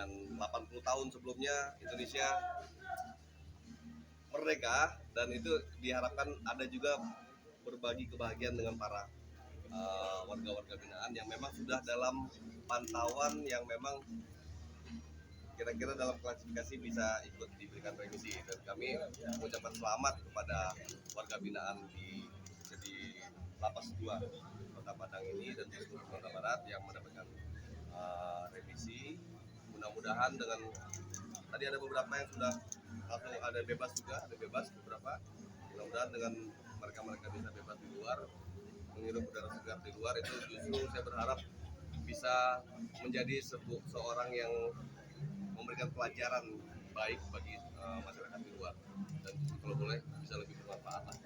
dengan 80 tahun sebelumnya Indonesia merdeka, dan itu diharapkan ada juga berbagi kebahagiaan dengan para warga-warga binaan yang memang sudah dalam pantauan yang memang kira-kira dalam klasifikasi bisa ikut diberikan remisi. Dan kami mengucapkan selamat kepada warga binaan di Lapas 2 Kota Padang ini dan di seluruh Kota Barat yang mendapatkan remisi. Mudah-mudahan dengan tadi ada beberapa yang sudah langsung ada bebas juga, ada bebas beberapa. Mudah-mudahan dengan mereka bisa bebas di luar, menghirup udara segar di luar, itu justru saya berharap bisa menjadi seorang yang memberikan pelajaran baik bagi masyarakat di luar, dan kalau boleh bisa lebih bermanfaat lah.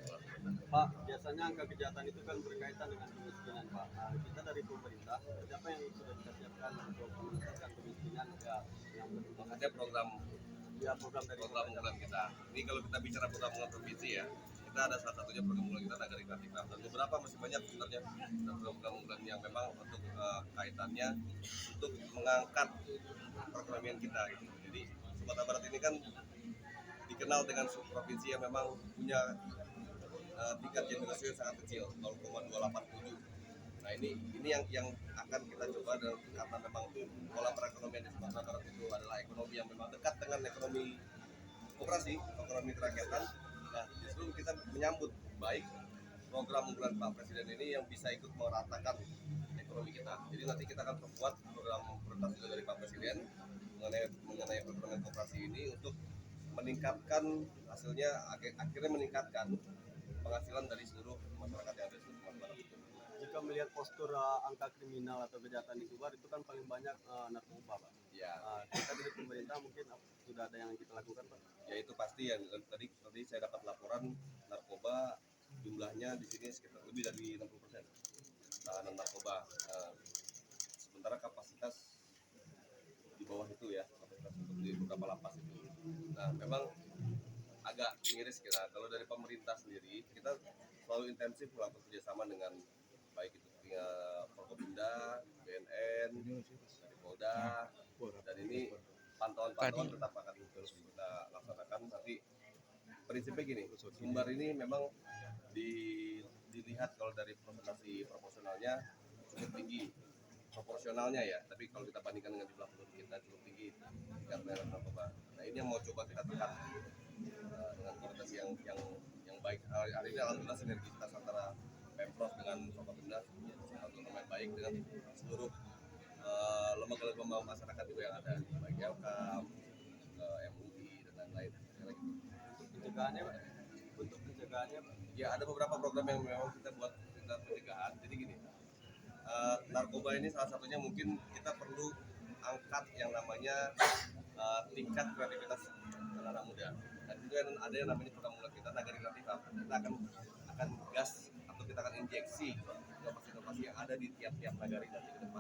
Pak, biasanya angka kejahatan itu kan berkaitan dengan kemiskinan, Pak. Kita dari pemerintah, apa yang sudah kita siapkan untuk menuntaskan kemiskinan yang maksudnya program dari kita. Ini kalau kita bicara program provinsi ya, kita ada salah satunya program unggulan kita Nagari Kreatif, dan beberapa masih banyak sebenarnya program unggulan yang memang untuk kaitannya untuk mengangkat perekonomian kita gitu. Jadi Sumatera Barat ini kan dikenal dengan provinsi yang memang punya tingkat generasi yang sangat kecil, 0,287. Nah ini yang akan kita coba, dan karena memang pola perekonomian di Sumatera Barat itu adalah ekonomi yang memang dekat dengan ekonomi koperasi, ekonomi kerakyatan. Nah justru kita menyambut baik program unggulan Pak Presiden ini yang bisa ikut meratakan ekonomi kita. Jadi nanti kita akan perkuat program prioritas juga dari Pak Presiden mengenai ekonomi koperasi ini untuk meningkatkan hasilnya, akhirnya meningkatkan penghasilan dari seluruh masyarakat yang ada di Sumatera Barat. Jika melihat postur angka kriminal atau kejahatan di luar, itu kan paling banyak narkoba, Pak. Ya. Kita dari pemerintah mungkin sudah ada yang kita lakukan, Pak. Ya itu pasti ya. Tadi saya dapat laporan narkoba jumlahnya di sini sekitar lebih dari 60% tahanan narkoba. Sementara kapasitas di bawah itu ya, kapasitas untuk di beberapa lapas itu. Nah memang agak miris kira. Kalau dari pemerintah sendiri, kita selalu intensif melakukan kerjasama dengan baik itu Forkopimda, BNN, dari Polda, dan ini pantauan tetap akan terus kita laksanakan. Tapi prinsipnya gini, Sumbar ini memang dilihat kalau dari presentasi proporsionalnya cukup tinggi, proporsionalnya ya, tapi kalau kita bandingkan dengan jumlah penduduk kita cukup tinggi tingkat merek narkoba. Nah ini yang mau coba kita tekan dengan koordinasi yang baik. Hari ini alhamdulillah sinergitas antara Pemprov dengan Forkopimda satu lumayan baik dengan seluruh lembaga-lembaga masyarakat juga yang ada, baik Elkam, MUI dan lain-lain. Untuk pencegahannya, ya ada beberapa program yang memang kita buat pencegahan. Jadi gini, narkoba ini salah satunya mungkin kita perlu angkat yang namanya tingkat kreativitas anak muda. Dan juga ada yang namanya program unggulan kita Nagari Kreatif. Kita akan gas atau kita akan injeksi inovasi-inovasi yang ada di tiap-tiap nagari nanti ke depan.